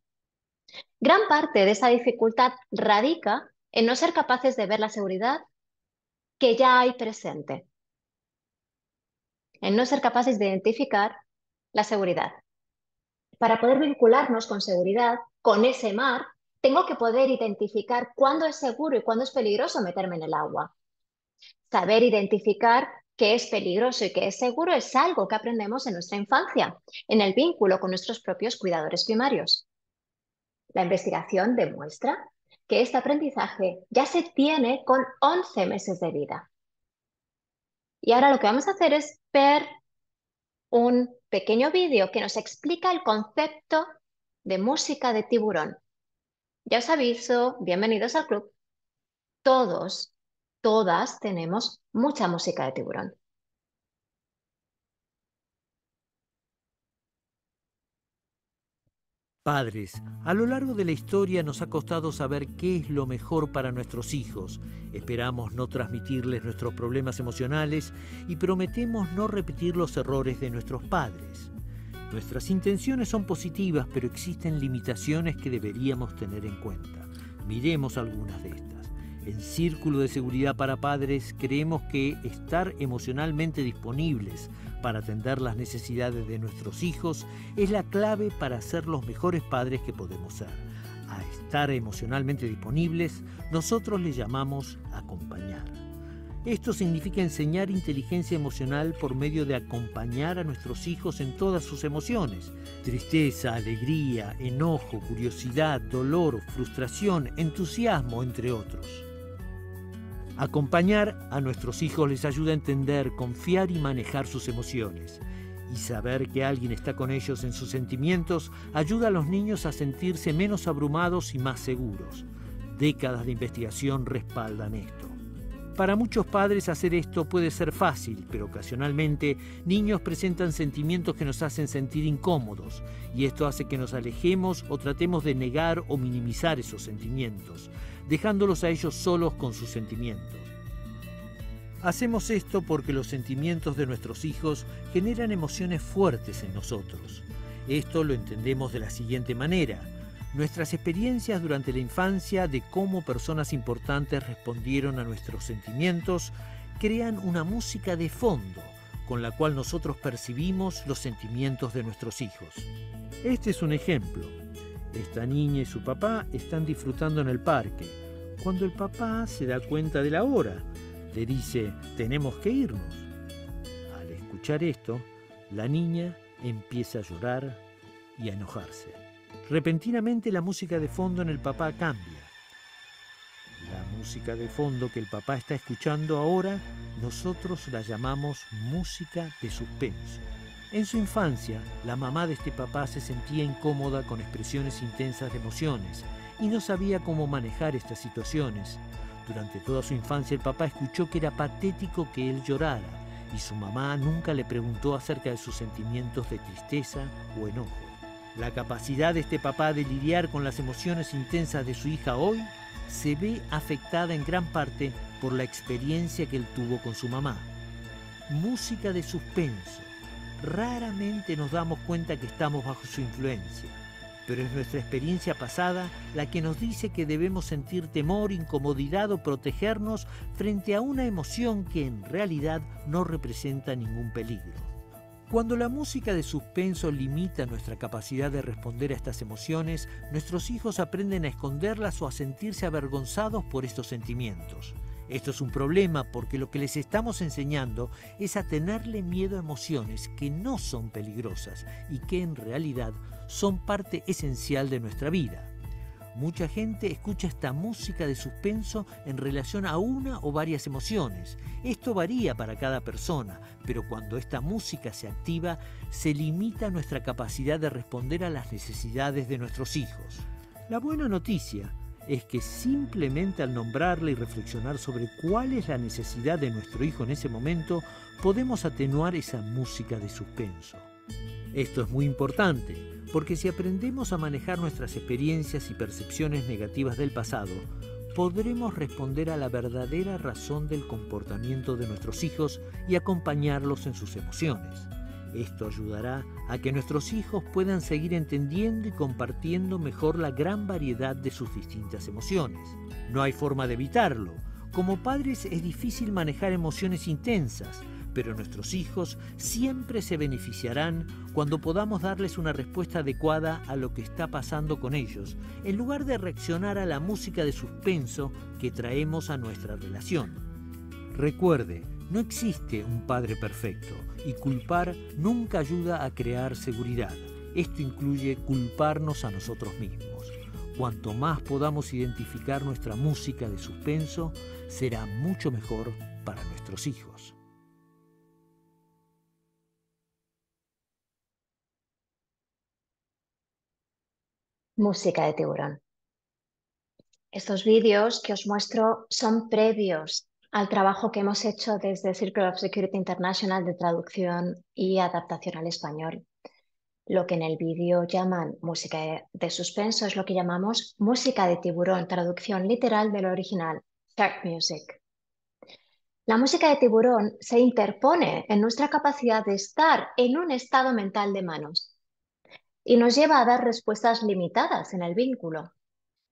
Gran parte de esa dificultad radica en no ser capaces de ver la seguridad que ya hay presente, en no ser capaces de identificar la seguridad. Para poder vincularnos con seguridad, con ese mar, tengo que poder identificar cuándo es seguro y cuándo es peligroso meterme en el agua. Saber identificar qué es peligroso y qué es seguro es algo que aprendemos en nuestra infancia, en el vínculo con nuestros propios cuidadores primarios. La investigación demuestra que este aprendizaje ya se tiene con 11 meses de vida. Y ahora lo que vamos a hacer es ver un pequeño vídeo que nos explica el concepto de música de tiburón. Ya os aviso, bienvenidos al club. Todos, todas tenemos mucha música de tiburón. Padres, a lo largo de la historia nos ha costado saber qué es lo mejor para nuestros hijos. Esperamos no transmitirles nuestros problemas emocionales y prometemos no repetir los errores de nuestros padres. Nuestras intenciones son positivas, pero existen limitaciones que deberíamos tener en cuenta. Miremos algunas de estas. En Círculo de Seguridad para Padres creemos que estar emocionalmente disponibles para atender las necesidades de nuestros hijos es la clave para ser los mejores padres que podemos ser. A estar emocionalmente disponibles, nosotros le llamamos acompañar. Esto significa enseñar inteligencia emocional por medio de acompañar a nuestros hijos en todas sus emociones: tristeza, alegría, enojo, curiosidad, dolor, frustración, entusiasmo, entre otros. Acompañar a nuestros hijos les ayuda a entender, confiar y manejar sus emociones. Y saber que alguien está con ellos en sus sentimientos ayuda a los niños a sentirse menos abrumados y más seguros. Décadas de investigación respaldan esto. Para muchos padres hacer esto puede ser fácil, pero ocasionalmente niños presentan sentimientos que nos hacen sentir incómodos, y esto hace que nos alejemos o tratemos de negar o minimizar esos sentimientos, dejándolos a ellos solos con sus sentimientos. Hacemos esto porque los sentimientos de nuestros hijos generan emociones fuertes en nosotros. Esto lo entendemos de la siguiente manera: nuestras experiencias durante la infancia de cómo personas importantes respondieron a nuestros sentimientos crean una música de fondo con la cual nosotros percibimos los sentimientos de nuestros hijos. Este es un ejemplo. Esta niña y su papá están disfrutando en el parque. Cuando el papá se da cuenta de la hora, le dice: tenemos que irnos. Al escuchar esto, la niña empieza a llorar y a enojarse. Repentinamente la música de fondo en el papá cambia. La música de fondo que el papá está escuchando ahora, nosotros la llamamos música de suspenso. En su infancia, la mamá de este papá se sentía incómoda con expresiones intensas de emociones y no sabía cómo manejar estas situaciones. Durante toda su infancia el papá escuchó que era patético que él llorara y su mamá nunca le preguntó acerca de sus sentimientos de tristeza o enojo. La capacidad de este papá de lidiar con las emociones intensas de su hija hoy se ve afectada en gran parte por la experiencia que él tuvo con su mamá. Música de suspenso. Raramente nos damos cuenta que estamos bajo su influencia, pero es nuestra experiencia pasada la que nos dice que debemos sentir temor, incomodidad o protegernos frente a una emoción que en realidad no representa ningún peligro. Cuando la música de suspenso limita nuestra capacidad de responder a estas emociones, nuestros hijos aprenden a esconderlas o a sentirse avergonzados por estos sentimientos. Esto es un problema porque lo que les estamos enseñando es a tenerle miedo a emociones que no son peligrosas y que en realidad son parte esencial de nuestra vida. Mucha gente escucha esta música de suspenso en relación a una o varias emociones. Esto varía para cada persona, pero cuando esta música se activa, se limita nuestra capacidad de responder a las necesidades de nuestros hijos. La buena noticia es que simplemente al nombrarla y reflexionar sobre cuál es la necesidad de nuestro hijo en ese momento, podemos atenuar esa música de suspenso. Esto es muy importante, porque si aprendemos a manejar nuestras experiencias y percepciones negativas del pasado, podremos responder a la verdadera razón del comportamiento de nuestros hijos y acompañarlos en sus emociones. Esto ayudará a que nuestros hijos puedan seguir entendiendo y compartiendo mejor la gran variedad de sus distintas emociones. No hay forma de evitarlo. Como padres es difícil manejar emociones intensas, pero nuestros hijos siempre se beneficiarán cuando podamos darles una respuesta adecuada a lo que está pasando con ellos, en lugar de reaccionar a la música de suspenso que traemos a nuestra relación. Recuerde, no existe un padre perfecto y culpar nunca ayuda a crear seguridad. Esto incluye culparnos a nosotros mismos. Cuanto más podamos identificar nuestra música de suspenso, será mucho mejor para nuestros hijos. Música de tiburón. Estos vídeos que os muestro son previos al trabajo que hemos hecho desde Circle of Security International de traducción y adaptación al español. Lo que en el vídeo llaman música de suspenso es lo que llamamos música de tiburón, traducción literal del original, shark music. La música de tiburón se interpone en nuestra capacidad de estar en un estado mental de manos y nos lleva a dar respuestas limitadas en el vínculo.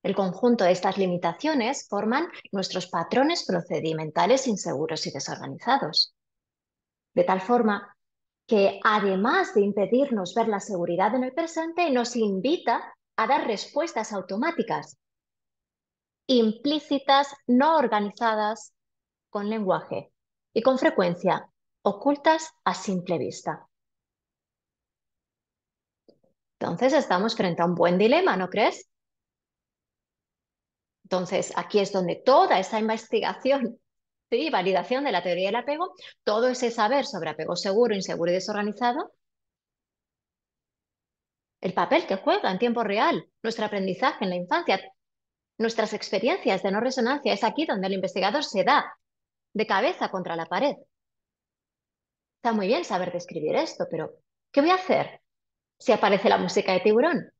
El conjunto de estas limitaciones forman nuestros patrones procedimentales inseguros y desorganizados. De tal forma que, además de impedirnos ver la seguridad en el presente, nos invita a dar respuestas automáticas, implícitas, no organizadas, con lenguaje y con frecuencia ocultas a simple vista. Entonces estamos frente a un buen dilema, ¿no crees? Entonces aquí es donde toda esa investigación y validación de la teoría del apego, todo ese saber sobre apego seguro, inseguro y desorganizado, el papel que juega en tiempo real, nuestro aprendizaje en la infancia, nuestras experiencias de no resonancia, es aquí donde el investigador se da de cabeza contra la pared. Está muy bien saber describir esto, pero ¿qué voy a hacer si aparece la música de tiburón?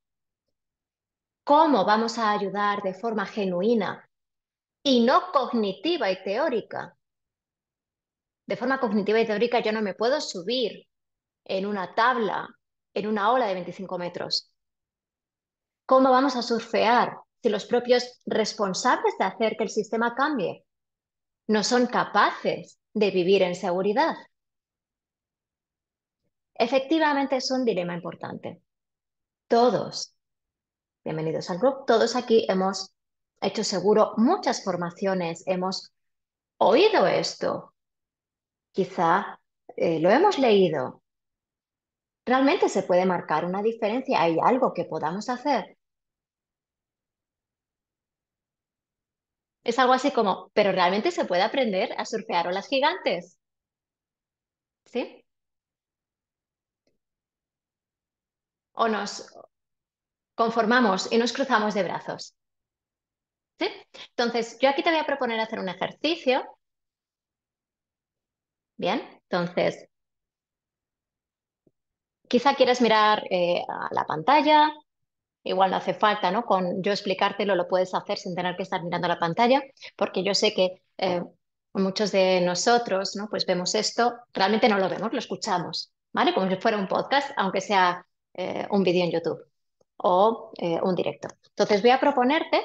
¿Cómo vamos a ayudar de forma genuina y no cognitiva y teórica? De forma cognitiva y teórica yo no me puedo subir en una tabla, en una ola de 25 metros. ¿Cómo vamos a surfear si los propios responsables de hacer que el sistema cambie no son capaces de vivir en seguridad? Efectivamente es un dilema importante. Todos, bienvenidos al club, todos aquí hemos hecho seguro muchas formaciones, hemos oído esto, quizá lo hemos leído. ¿Realmente se puede marcar una diferencia? ¿Hay algo que podamos hacer? Es algo así como, ¿pero realmente se puede aprender a surfear olas gigantes? ¿Sí? ¿O nos conformamos y nos cruzamos de brazos? ¿Sí? Entonces, yo aquí te voy a proponer hacer un ejercicio. Bien, entonces, quizá quieras mirar a la pantalla. Igual no hace falta, ¿no? Con yo explicártelo lo puedes hacer sin tener que estar mirando la pantalla, porque yo sé que muchos de nosotros, ¿no? Pues vemos esto, realmente no lo vemos, lo escuchamos, ¿vale? Como si fuera un podcast, aunque sea un vídeo en YouTube o un directo. Entonces voy a proponerte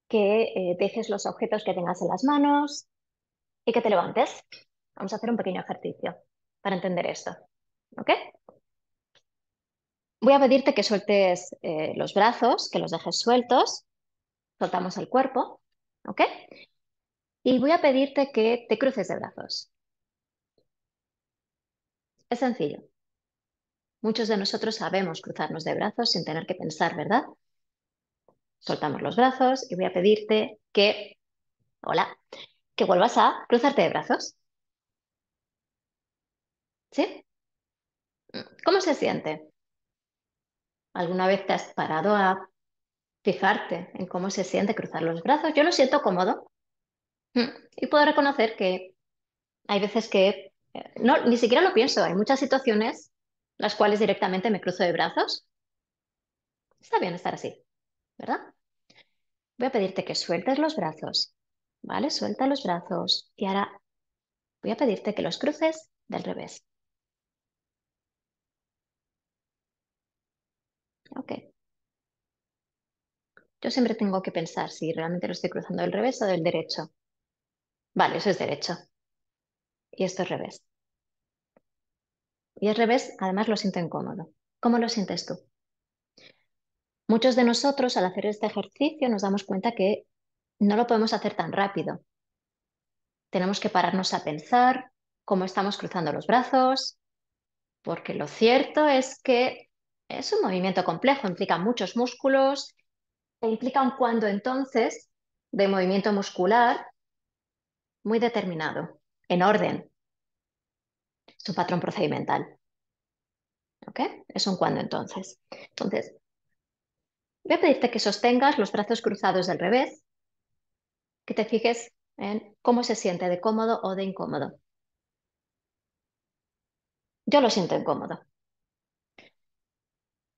que dejes los objetos que tengas en las manos y que te levantes. Vamos a hacer un pequeño ejercicio para entender esto, ¿ok? Voy a pedirte que sueltes los brazos, que los dejes sueltos. Soltamos el cuerpo, ¿ok? Y voy a pedirte que te cruces de brazos. Es sencillo. Muchos de nosotros sabemos cruzarnos de brazos sin tener que pensar, ¿verdad? Soltamos los brazos y voy a pedirte que, hola, que vuelvas a cruzarte de brazos. ¿Sí? ¿Cómo se siente? ¿Alguna vez te has parado a fijarte en cómo se siente cruzar los brazos? Yo lo siento cómodo. Mm. Y puedo reconocer que hay veces que no, ni siquiera lo pienso. Hay muchas situaciones las cuales directamente me cruzo de brazos. Está bien estar así, ¿verdad? Voy a pedirte que sueltes los brazos, ¿vale? Suelta los brazos y ahora voy a pedirte que los cruces del revés. Ok. Yo siempre tengo que pensar si realmente lo estoy cruzando del revés o del derecho. Vale, eso es derecho y esto es revés. Y el revés, además, lo siento incómodo. ¿Cómo lo sientes tú? Muchos de nosotros al hacer este ejercicio nos damos cuenta que no lo podemos hacer tan rápido. Tenemos que pararnos a pensar cómo estamos cruzando los brazos, porque lo cierto es que es un movimiento complejo, implica muchos músculos e implica un cuando entonces de movimiento muscular muy determinado, en orden, su patrón procedimental. ¿Ok? Es un cuando entonces. Entonces, voy a pedirte que sostengas los brazos cruzados del revés, que te fijes en cómo se siente de cómodo o de incómodo. Yo lo siento incómodo.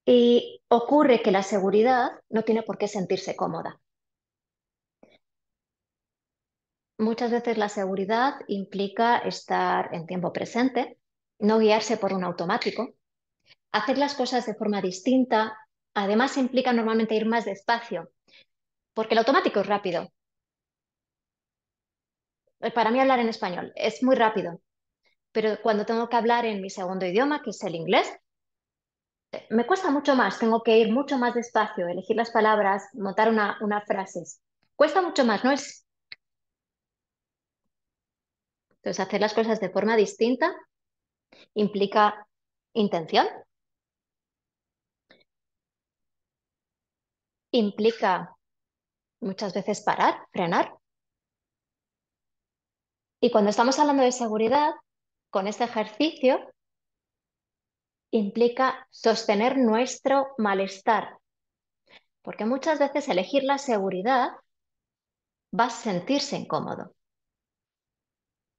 Y ocurre que la seguridad no tiene por qué sentirse cómoda. Muchas veces la seguridad implica estar en tiempo presente, no guiarse por un automático, hacer las cosas de forma distinta. Además implica normalmente ir más despacio, porque el automático es rápido. Para mí hablar en español es muy rápido, pero cuando tengo que hablar en mi segundo idioma, que es el inglés, me cuesta mucho más, tengo que ir mucho más despacio, elegir las palabras, montar una frase. Cuesta mucho más, ¿no? Entonces, hacer las cosas de forma distinta implica intención, implica muchas veces parar, frenar. Y cuando estamos hablando de seguridad, con este ejercicio implica sostener nuestro malestar, porque muchas veces elegir la seguridad va a sentirse incómodo,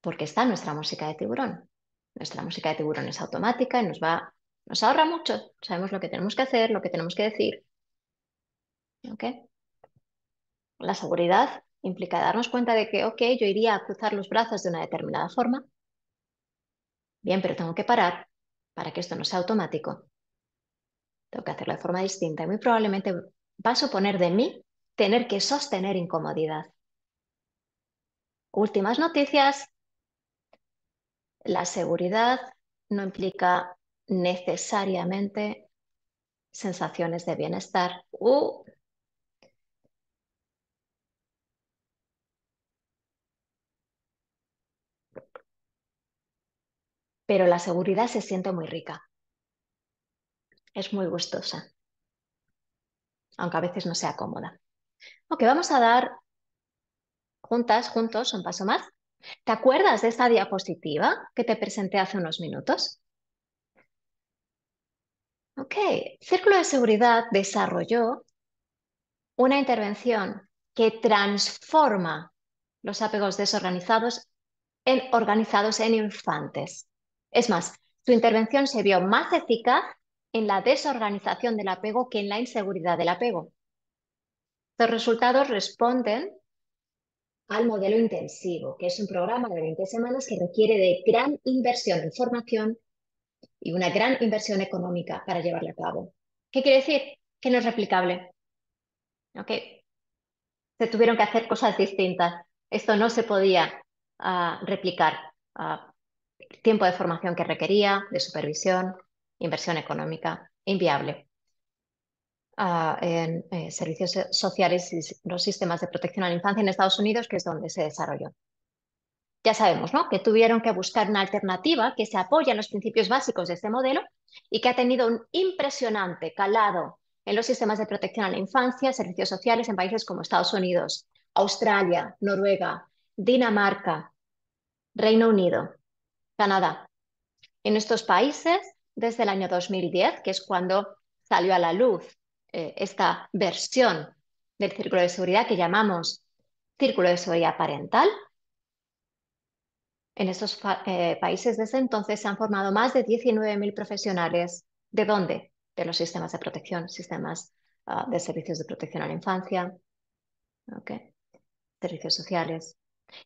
porque está nuestra música de tiburón. Nuestra música de tiburón es automática y nos ahorra mucho. Sabemos lo que tenemos que hacer, lo que tenemos que decir. ¿Ok? La seguridad implica darnos cuenta de que, ok, yo iría a cruzar los brazos de una determinada forma. Bien, pero tengo que parar para que esto no sea automático. Tengo que hacerlo de forma distinta y muy probablemente va a suponer de mí tener que sostener incomodidad. Últimas noticias, la seguridad no implica necesariamente sensaciones de bienestar. Pero la seguridad se siente muy rica, es muy gustosa, aunque a veces no sea cómoda. Ok, vamos a dar juntos, un paso más. ¿Te acuerdas de esta diapositiva que te presenté hace unos minutos? Ok, Círculo de Seguridad desarrolló una intervención que transforma los apegos desorganizados en organizados en infantes. Es más, su intervención se vio más eficaz en la desorganización del apego que en la inseguridad del apego. Los resultados responden al modelo intensivo, que es un programa de 20 semanas que requiere de gran inversión en formación y una gran inversión económica para llevarlo a cabo. ¿Qué quiere decir? Que no es replicable. ¿Ok? Se tuvieron que hacer cosas distintas. Esto no se podía replicar. Tiempo de formación que requería, de supervisión, inversión económica, inviable. en servicios sociales y los sistemas de protección a la infancia en Estados Unidos, que es donde se desarrolló. Ya sabemos, ¿no?, que tuvieron que buscar una alternativa que se apoya en los principios básicos de este modelo y que ha tenido un impresionante calado en los sistemas de protección a la infancia, servicios sociales en países como Estados Unidos, Australia, Noruega, Dinamarca, Reino Unido, Canadá. En estos países, desde el año 2010, que es cuando salió a la luz esta versión del círculo de seguridad que llamamos círculo de seguridad parental, en estos países desde entonces se han formado más de 19.000 profesionales. ¿De dónde? De los sistemas de protección, sistemas de servicios de protección a la infancia, ¿okay?, servicios sociales.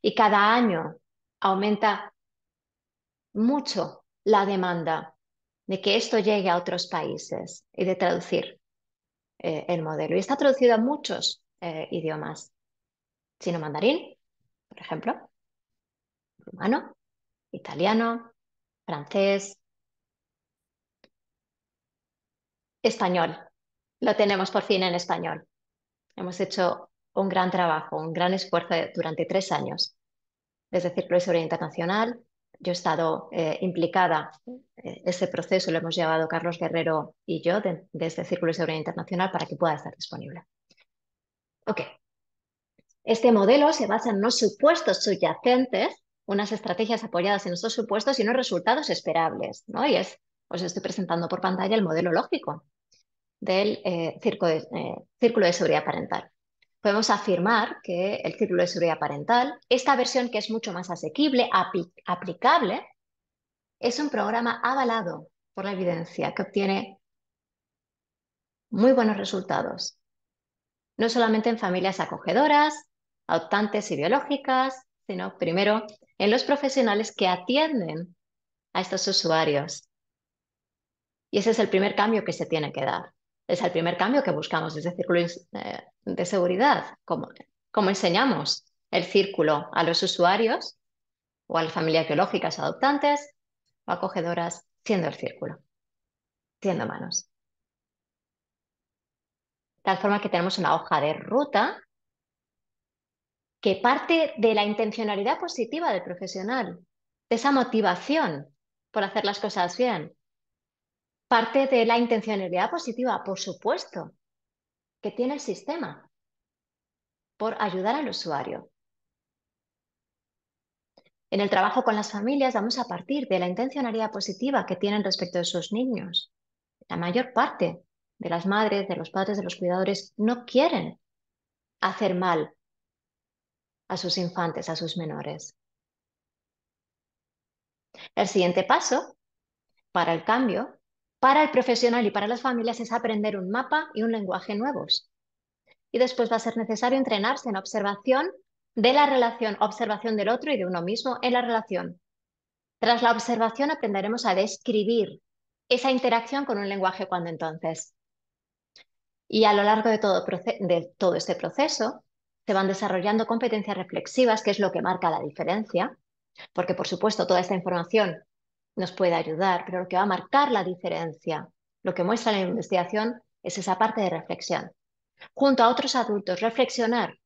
Y cada año aumenta mucho la demanda de que esto llegue a otros países y de traducir el modelo. Y está traducido a muchos idiomas. Chino mandarín, por ejemplo, rumano, italiano, francés, español. Lo tenemos por fin en español. Hemos hecho un gran trabajo, un gran esfuerzo durante 3 años. Desde el Círculo de Seguridad Internacional, yo he estado implicada. Ese proceso lo hemos llevado Carlos Guerrero y yo desde el Círculo de Seguridad Internacional para que pueda estar disponible. Ok. Este modelo se basa en unos supuestos subyacentes, unas estrategias apoyadas en estos supuestos y unos resultados esperables, ¿no? Y os estoy presentando por pantalla el modelo lógico del círculo de seguridad parental. Podemos afirmar que el círculo de seguridad parental, esta versión que es mucho más asequible, aplicable, es un programa avalado por la evidencia que obtiene muy buenos resultados, no solamente en familias acogedoras, adoptantes y biológicas, sino primero en los profesionales que atienden a estos usuarios. Y ese es el primer cambio que se tiene que dar. Es el primer cambio que buscamos desde el círculo de seguridad. ¿Cómo enseñamos el círculo a los usuarios o a las familias biológicas adoptantes o acogedoras siendo el círculo, siendo manos? De tal forma que tenemos una hoja de ruta que parte de la intencionalidad positiva del profesional, de esa motivación por hacer las cosas bien. Parte de la intencionalidad positiva, por supuesto, que tiene el sistema por ayudar al usuario. En el trabajo con las familias vamos a partir de la intencionalidad positiva que tienen respecto de sus niños. La mayor parte de las madres, de los padres, de los cuidadores no quieren hacer mal a sus infantes, a sus menores. El siguiente paso para el cambio, para el profesional y para las familias, es aprender un mapa y un lenguaje nuevos. Y después va a ser necesario entrenarse en observación de la relación, observación del otro y de uno mismo en la relación. Tras la observación aprenderemos a describir esa interacción con un lenguaje cuando entonces. Y a lo largo de todo este proceso se van desarrollando competencias reflexivas, que es lo que marca la diferencia, porque por supuesto toda esta información nos puede ayudar, pero lo que va a marcar la diferencia, lo que muestra la investigación, es esa parte de reflexión. Junto a otros adultos, reflexionar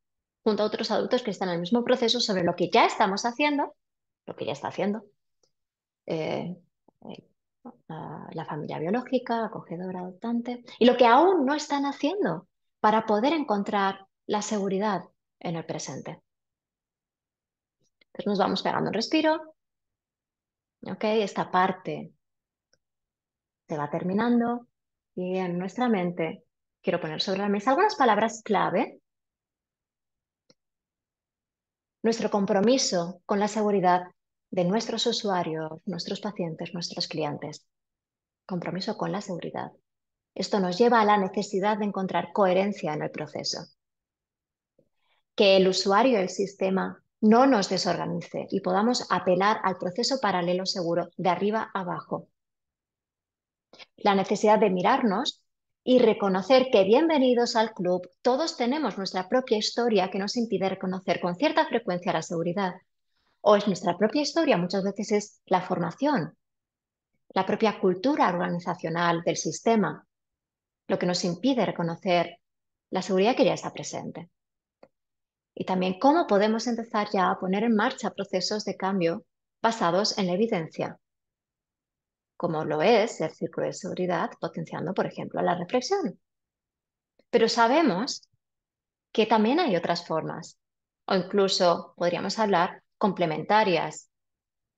junto a otros adultos que están en el mismo proceso sobre lo que ya estamos haciendo, lo que ya está haciendo eh, la familia biológica, acogedora, adoptante, y lo que aún no están haciendo para poder encontrar la seguridad en el presente. Entonces nos vamos pegando un respiro. Ok, esta parte se va terminando y en nuestra mente quiero poner sobre la mesa algunas palabras clave. Nuestro compromiso con la seguridad de nuestros usuarios, nuestros pacientes, nuestros clientes. Compromiso con la seguridad. Esto nos lleva a la necesidad de encontrar coherencia en el proceso. Que el usuario y el sistema no nos desorganice y podamos apelar al proceso paralelo seguro de arriba a abajo. La necesidad de mirarnos y reconocer que bienvenidos al club, todos tenemos nuestra propia historia que nos impide reconocer con cierta frecuencia la seguridad. O es nuestra propia historia, muchas veces es la formación, la propia cultura organizacional del sistema, lo que nos impide reconocer la seguridad que ya está presente. Y también cómo podemos empezar ya a poner en marcha procesos de cambio basados en la evidencia, como lo es el círculo de seguridad, potenciando, por ejemplo, la reflexión. Pero sabemos que también hay otras formas, o incluso podríamos hablar complementarias,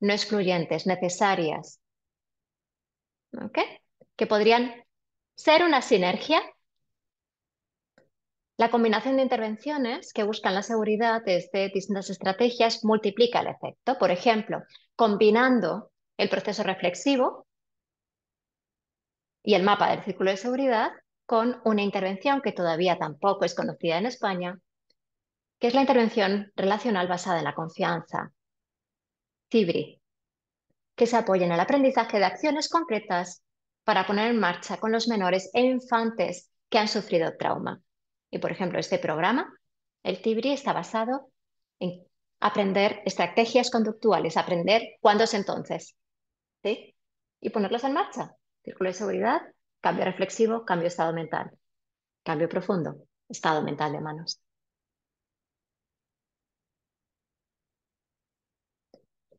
no excluyentes, necesarias, ¿ok? Que podrían ser una sinergia. La combinación de intervenciones que buscan la seguridad desde distintas estrategias multiplica el efecto. Por ejemplo, combinando el proceso reflexivo y el mapa del círculo de seguridad con una intervención que todavía tampoco es conocida en España, que es la intervención relacional basada en la confianza, CIBRI, que se apoya en el aprendizaje de acciones concretas para poner en marcha con los menores e infantes que han sufrido trauma. Y, por ejemplo, este programa, el TIBRI, está basado en aprender estrategias conductuales, aprender cuándo es entonces, ¿sí? Y ponerlos en marcha. Círculo de seguridad, cambio reflexivo, cambio de estado mental, cambio profundo, estado mental de manos.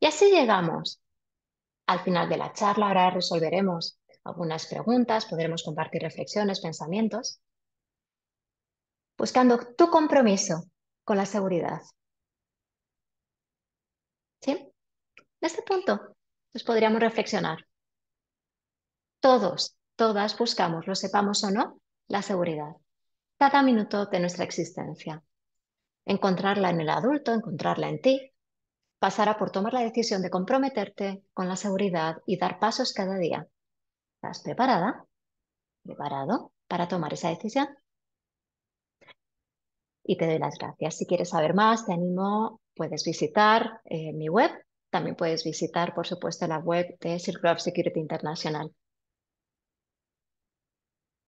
Y así llegamos al final de la charla. Ahora resolveremos algunas preguntas, podremos compartir reflexiones, pensamientos, buscando tu compromiso con la seguridad. ¿Sí? En este punto, pues podríamos reflexionar. Todos, todas buscamos, lo sepamos o no, la seguridad. Cada minuto de nuestra existencia. Encontrarla en el adulto, encontrarla en ti, pasará por tomar la decisión de comprometerte con la seguridad y dar pasos cada día. ¿Estás preparada? ¿Preparado para tomar esa decisión? Y te doy las gracias. Si quieres saber más, te animo, puedes visitar mi web. También puedes visitar, por supuesto, la web de Circle of Security International.